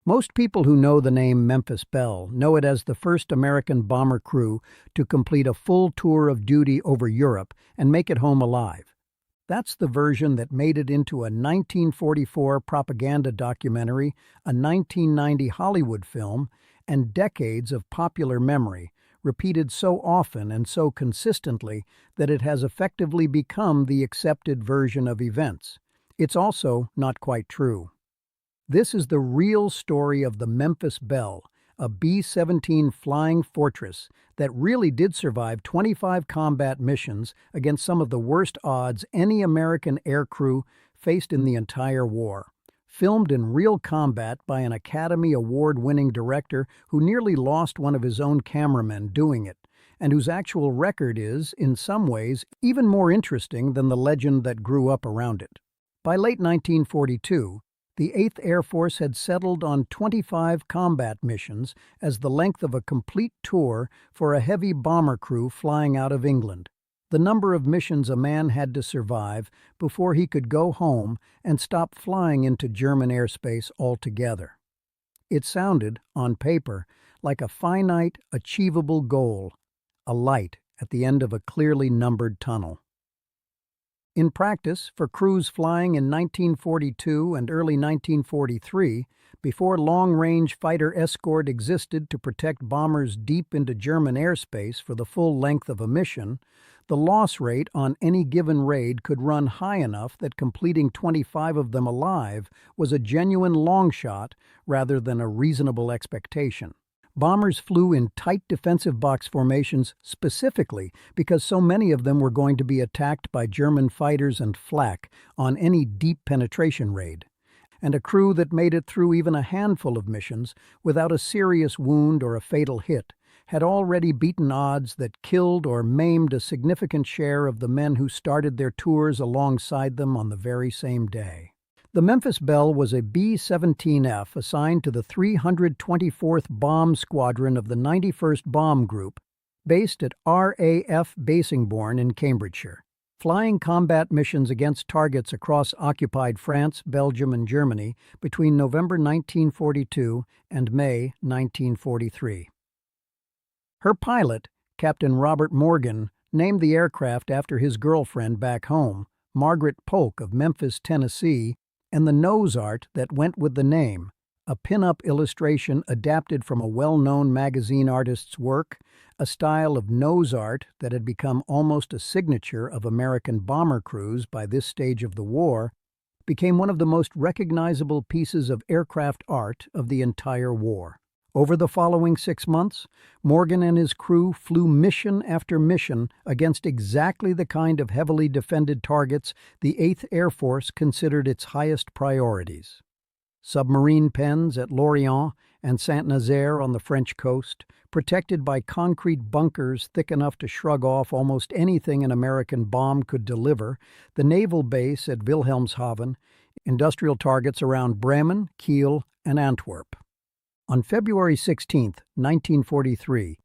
Most people who know the name Memphis Belle know it as the first American bomber crew to complete a full tour of duty over Europe and make it home alive. That's the version that made it into a 1944 propaganda documentary, a 1990 Hollywood film, and decades of popular memory, repeated so often and so consistently that it has effectively become the accepted version of events. It's also not quite true. This is the real story of the Memphis Belle, a B-17 flying fortress that really did survive 25 combat missions against some of the worst odds any American aircrew faced in the entire war. Filmed in real combat by an Academy Award-winning director who nearly lost one of his own cameramen doing it, and whose actual record is, in some ways, even more interesting than the legend that grew up around it. By late 1942, the 8th Air Force had settled on 25 combat missions as the length of a complete tour for a heavy bomber crew flying out of England, the number of missions a man had to survive before he could go home and stop flying into German airspace altogether. It sounded, on paper, like a finite, achievable goal, a light at the end of a clearly numbered tunnel. In practice, for crews flying in 1942 and early 1943, before long-range fighter escort existed to protect bombers deep into German airspace for the full length of a mission, the loss rate on any given raid could run high enough that completing 25 of them alive was a genuine long shot rather than a reasonable expectation. Bombers flew in tight defensive box formations specifically because so many of them were going to be attacked by German fighters and flak on any deep penetration raid. And a crew that made it through even a handful of missions without a serious wound or a fatal hit had already beaten odds that killed or maimed a significant share of the men who started their tours alongside them on the very same day. The Memphis Belle was a B-17F assigned to the 324th Bomb Squadron of the 91st Bomb Group, based at RAF Basingbourn in Cambridgeshire, flying combat missions against targets across occupied France, Belgium, and Germany between November 1942 and May 1943. Her pilot, Captain Robert Morgan, named the aircraft after his girlfriend back home, Margaret Polk of Memphis, Tennessee, and the nose art that went with the name, a pin-up illustration adapted from a well-known magazine artist's work, a style of nose art that had become almost a signature of American bomber crews by this stage of the war, became one of the most recognizable pieces of aircraft art of the entire war. Over the following 6 months, Morgan and his crew flew mission after mission against exactly the kind of heavily defended targets the 8th Air Force considered its highest priorities. Submarine pens at Lorient and Saint-Nazaire on the French coast, protected by concrete bunkers thick enough to shrug off almost anything an American bomb could deliver, the naval base at Wilhelmshaven, industrial targets around Bremen, Kiel, and Antwerp. On February 16, 1943,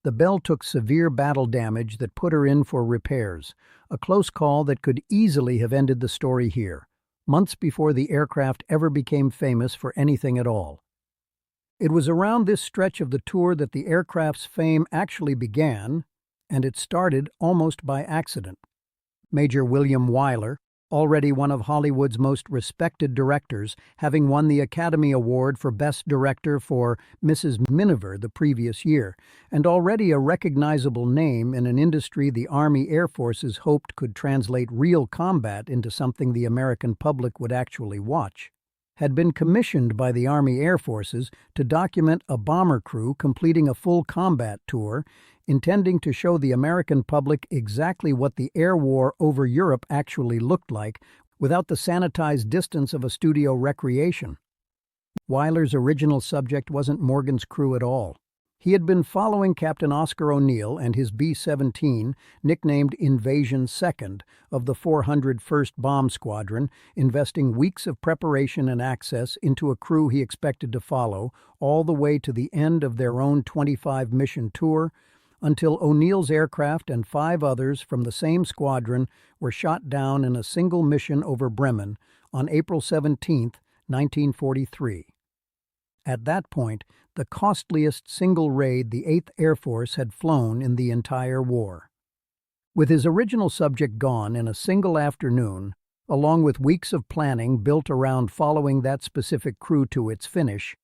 the Belle took severe battle damage that put her in for repairs, a close call that could easily have ended the story here, months before the aircraft ever became famous for anything at all. It was around this stretch of the tour that the aircraft's fame actually began, and it started almost by accident. Major William Wyler, already one of Hollywood's most respected directors, having won the Academy Award for Best Director for Mrs. Miniver the previous year, and already a recognizable name in an industry the Army Air Forces hoped could translate real combat into something the American public would actually watch, had been commissioned by the Army Air Forces to document a bomber crew completing a full combat tour, intending to show the American public exactly what the air war over Europe actually looked like without the sanitized distance of a studio recreation. Wyler's original subject wasn't Morgan's crew at all. He had been following Captain Oscar O'Neill and his B-17, nicknamed Invasion Second, of the 401st Bomb Squadron, investing weeks of preparation and access into a crew he expected to follow all the way to the end of their own 25-mission tour, until O'Neill's aircraft and 5 others from the same squadron were shot down in a single mission over Bremen on April 17, 1943. at that point, the costliest single raid the 8th Air Force had flown in the entire war. With his original subject gone in a single afternoon, along with weeks of planning built around following that specific crew to its finish,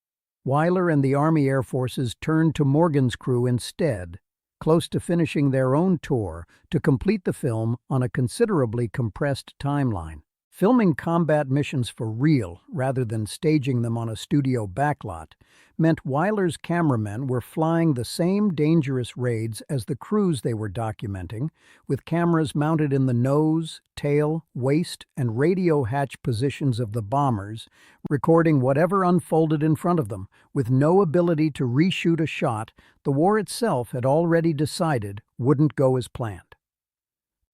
Wyler and the Army Air Forces turned to Morgan's crew instead, close to finishing their own tour to complete the film on a considerably compressed timeline. Filming combat missions for real, rather than staging them on a studio backlot, meant Wyler's cameramen were flying the same dangerous raids as the crews they were documenting, with cameras mounted in the nose, tail, waist, and radio hatch positions of the bombers, recording whatever unfolded in front of them, with no ability to reshoot a shot the war itself had already decided wouldn't go as planned.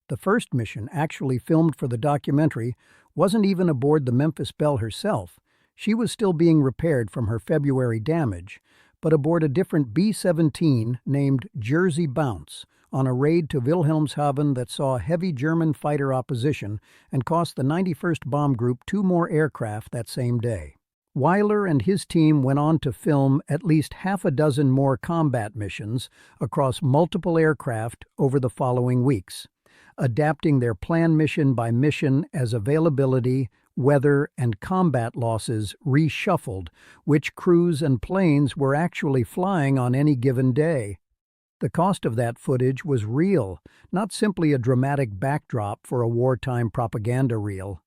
The first mission actually filmed for the documentary wasn't even aboard the Memphis Belle herself. She was still being repaired from her February damage, but aboard a different B-17 named Jersey Bounce on a raid to Wilhelmshaven that saw heavy German fighter opposition and cost the 91st Bomb Group 2 more aircraft that same day. Wyler and his team went on to film at least half a dozen more combat missions across multiple aircraft over the following weeks, adapting their plan mission by mission as availability, weather, and combat losses reshuffled which crews and planes were actually flying on any given day. The cost of that footage was real, not simply a dramatic backdrop for a wartime propaganda reel.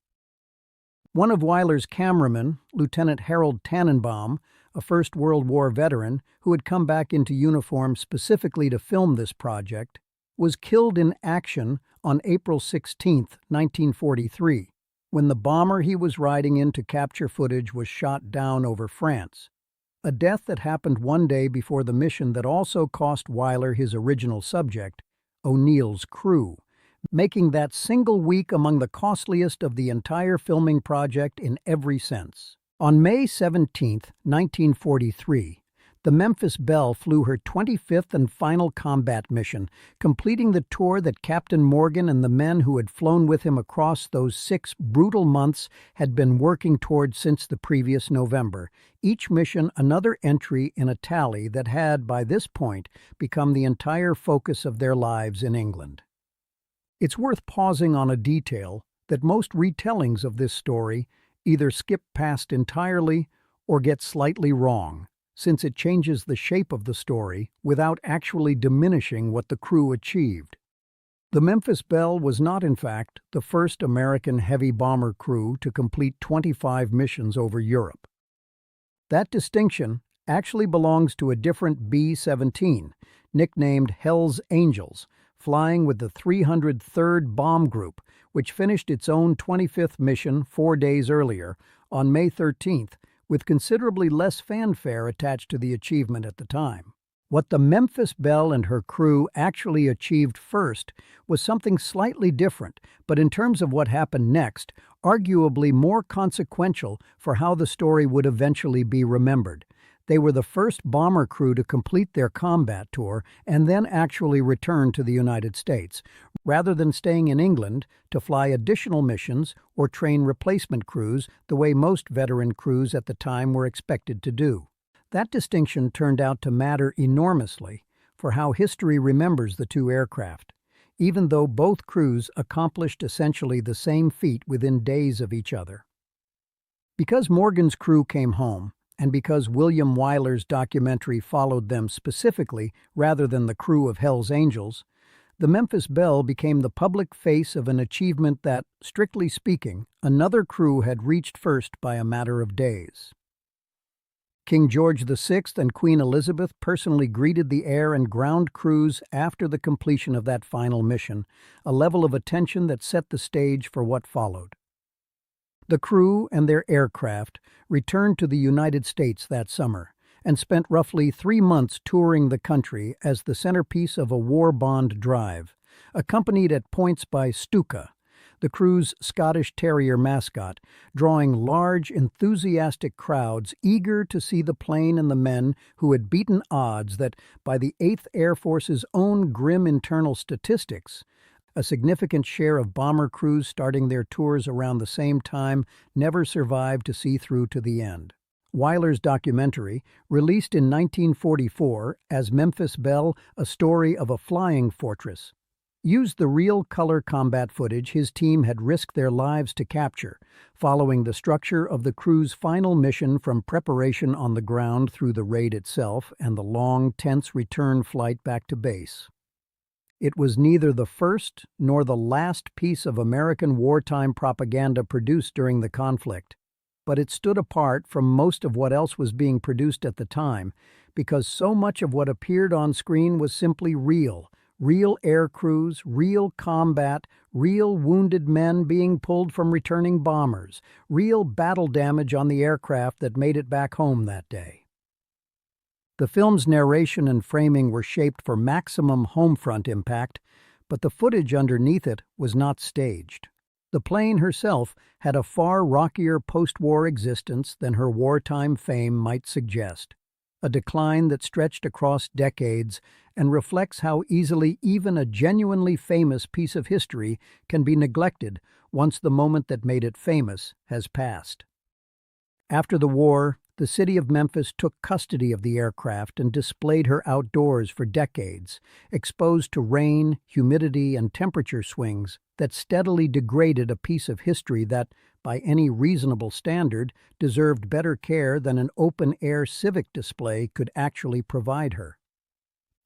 One of Wyler's cameramen, Lieutenant Harold Tannenbaum, a First World War veteran who had come back into uniform specifically to film this project, was killed in action on April 16, 1943, when the bomber he was riding in to capture footage was shot down over France, a death that happened one day before the mission that also cost Wyler his original subject, O'Neill's crew, making that single week among the costliest of the entire filming project in every sense. On May 17, 1943, the Memphis Belle flew her 25th and final combat mission, completing the tour that Captain Morgan and the men who had flown with him across those 6 brutal months had been working toward since the previous November, each mission another entry in a tally that had, by this point, become the entire focus of their lives in England. It's worth pausing on a detail that most retellings of this story either skip past entirely or get slightly wrong, since it changes the shape of the story without actually diminishing what the crew achieved. The Memphis Belle was not, in fact, the first American heavy bomber crew to complete 25 missions over Europe. That distinction actually belongs to a different B-17, nicknamed Hell's Angels, flying with the 303rd Bomb Group, which finished its own 25th mission 4 days earlier, on May 13th, with considerably less fanfare attached to the achievement at the time. What the Memphis Belle and her crew actually achieved first was something slightly different, but in terms of what happened next, arguably more consequential for how the story would eventually be remembered. They were the first bomber crew to complete their combat tour and then actually return to the United States, rather than staying in England to fly additional missions or train replacement crews the way most veteran crews at the time were expected to do. That distinction turned out to matter enormously for how history remembers the 2 aircraft, even though both crews accomplished essentially the same feat within days of each other. Because Morgan's crew came home, and because William Wyler's documentary followed them specifically rather than the crew of Hell's Angels, the Memphis Belle became the public face of an achievement that, strictly speaking, another crew had reached first by a matter of days. King George VI and Queen Elizabeth personally greeted the air and ground crews after the completion of that final mission, a level of attention that set the stage for what followed. The crew and their aircraft returned to the United States that summer and spent roughly 3 months touring the country as the centerpiece of a war bond drive, accompanied at points by Stuka, the crew's Scottish Terrier mascot, drawing large, enthusiastic crowds eager to see the plane and the men who had beaten odds that, by the 8th Air Force's own grim internal statistics, a significant share of bomber crews starting their tours around the same time never survived to see through to the end. Wyler's documentary, released in 1944 as Memphis Belle, A Story of a Flying Fortress, used the real color combat footage his team had risked their lives to capture, following the structure of the crew's final mission from preparation on the ground through the raid itself and the long, tense return flight back to base. It was neither the first nor the last piece of American wartime propaganda produced during the conflict, but it stood apart from most of what else was being produced at the time because so much of what appeared on screen was simply real air crews, real combat, real wounded men being pulled from returning bombers, real battle damage on the aircraft that made it back home that day. The film's narration and framing were shaped for maximum homefront impact, but the footage underneath it was not staged. The plane herself had a far rockier post-war existence than her wartime fame might suggest, a decline that stretched across decades and reflects how easily even a genuinely famous piece of history can be neglected once the moment that made it famous has passed. After the war, the city of Memphis took custody of the aircraft and displayed her outdoors for decades, exposed to rain, humidity, and temperature swings that steadily degraded a piece of history that, by any reasonable standard, deserved better care than an open-air civic display could actually provide her.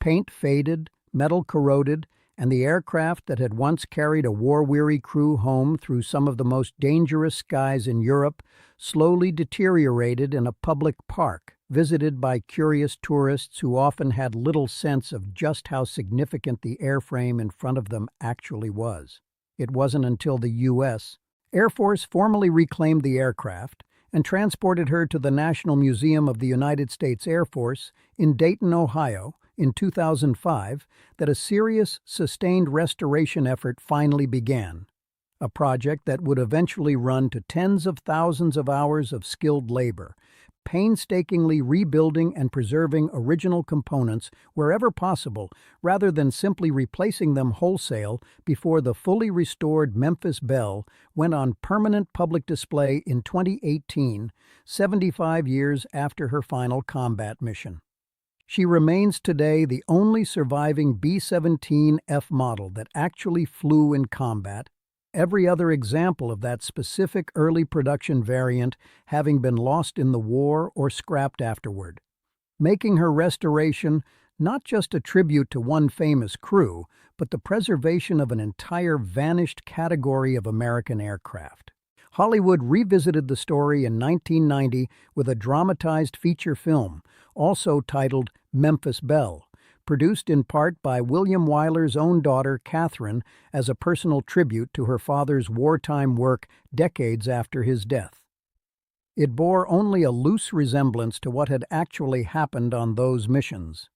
Paint faded, metal corroded, and the aircraft that had once carried a war-weary crew home through some of the most dangerous skies in Europe slowly deteriorated in a public park, visited by curious tourists who often had little sense of just how significant the airframe in front of them actually was. It wasn't until the U.S. Air Force formally reclaimed the aircraft and transported her to the National Museum of the United States Air Force in Dayton, Ohio, in 2005, that a serious, sustained restoration effort finally began, a project that would eventually run to tens of thousands of hours of skilled labor, painstakingly rebuilding and preserving original components wherever possible, rather than simply replacing them wholesale before the fully restored Memphis Belle went on permanent public display in 2018, 75 years after her final combat mission. She remains today the only surviving B-17F model that actually flew in combat, every other example of that specific early production variant having been lost in the war or scrapped afterward, making her restoration not just a tribute to one famous crew, but the preservation of an entire vanished category of American aircraft. Hollywood revisited the story in 1990 with a dramatized feature film, also titled Memphis Belle, produced in part by William Wyler's own daughter, Catherine, as a personal tribute to her father's wartime work decades after his death. It bore only a loose resemblance to what had actually happened on those missions.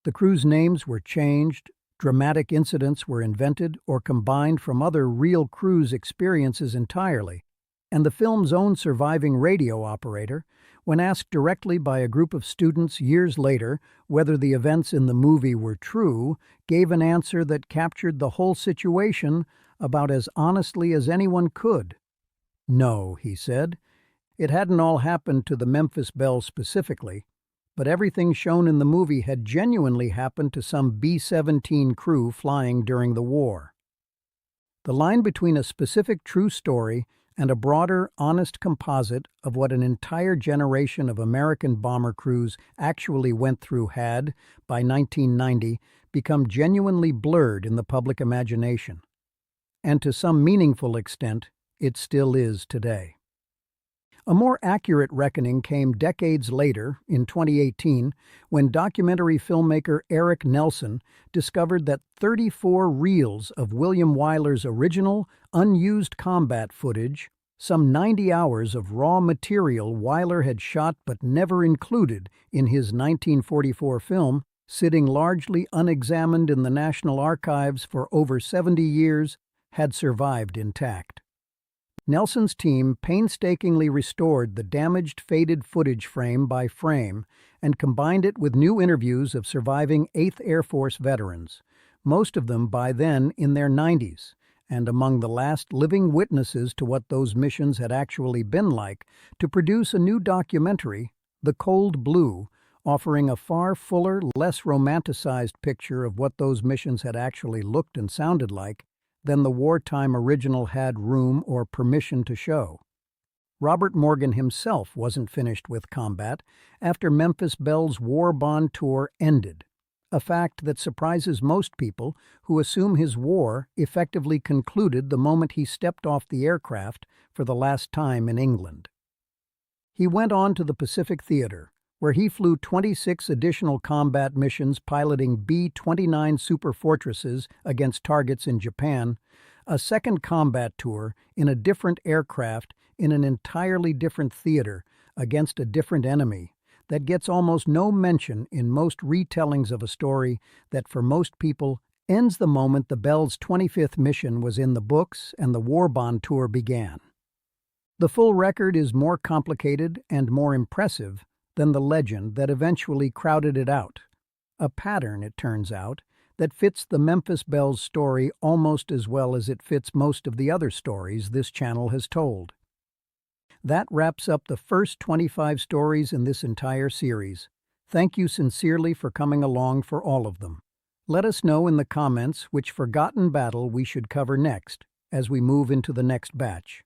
The crew's names were changed, dramatic incidents were invented or combined from other real crew's experiences entirely, and the film's own surviving radio operator, when asked directly by a group of students years later whether the events in the movie were true, gave an answer that captured the whole situation about as honestly as anyone could. No, he said, it hadn't all happened to the Memphis Belle specifically, but everything shown in the movie had genuinely happened to some B-17 crew flying during the war. The line between a specific true story and a broader, honest composite of what an entire generation of American bomber crews actually went through had, by 1990, become genuinely blurred in the public imagination. And to some meaningful extent, it still is today. A more accurate reckoning came decades later, in 2018, when documentary filmmaker Eric Nelson discovered that 34 reels of William Wyler's original, unused combat footage, some 90 hours of raw material Wyler had shot but never included in his 1944 film, sitting largely unexamined in the National Archives for over 70 years, had survived intact. Nelson's team painstakingly restored the damaged, faded footage frame by frame and combined it with new interviews of surviving 8th Air Force veterans, most of them by then in their 90s, and among the last living witnesses to what those missions had actually been like, to produce a new documentary, The Cold Blue, offering a far fuller, less romanticized picture of what those missions had actually looked and sounded like than the wartime original had room or permission to show. Robert Morgan himself wasn't finished with combat after Memphis Belle's war bond tour ended, a fact that surprises most people who assume his war effectively concluded the moment he stepped off the aircraft for the last time in England. He went on to the Pacific Theater, where he flew 26 additional combat missions piloting B-29 Super Fortresses against targets in Japan, a second combat tour in a different aircraft in an entirely different theater against a different enemy that gets almost no mention in most retellings of a story that for most people ends the moment the Belle's 25th mission was in the books and the war bond tour began. The full record is more complicated and more impressive than the legend that eventually crowded it out, a pattern, it turns out, that fits the Memphis Belle's story almost as well as it fits most of the other stories this channel has told. That wraps up the first 25 stories in this entire series. Thank you sincerely for coming along for all of them. Let us know in the comments which forgotten battle we should cover next as we move into the next batch.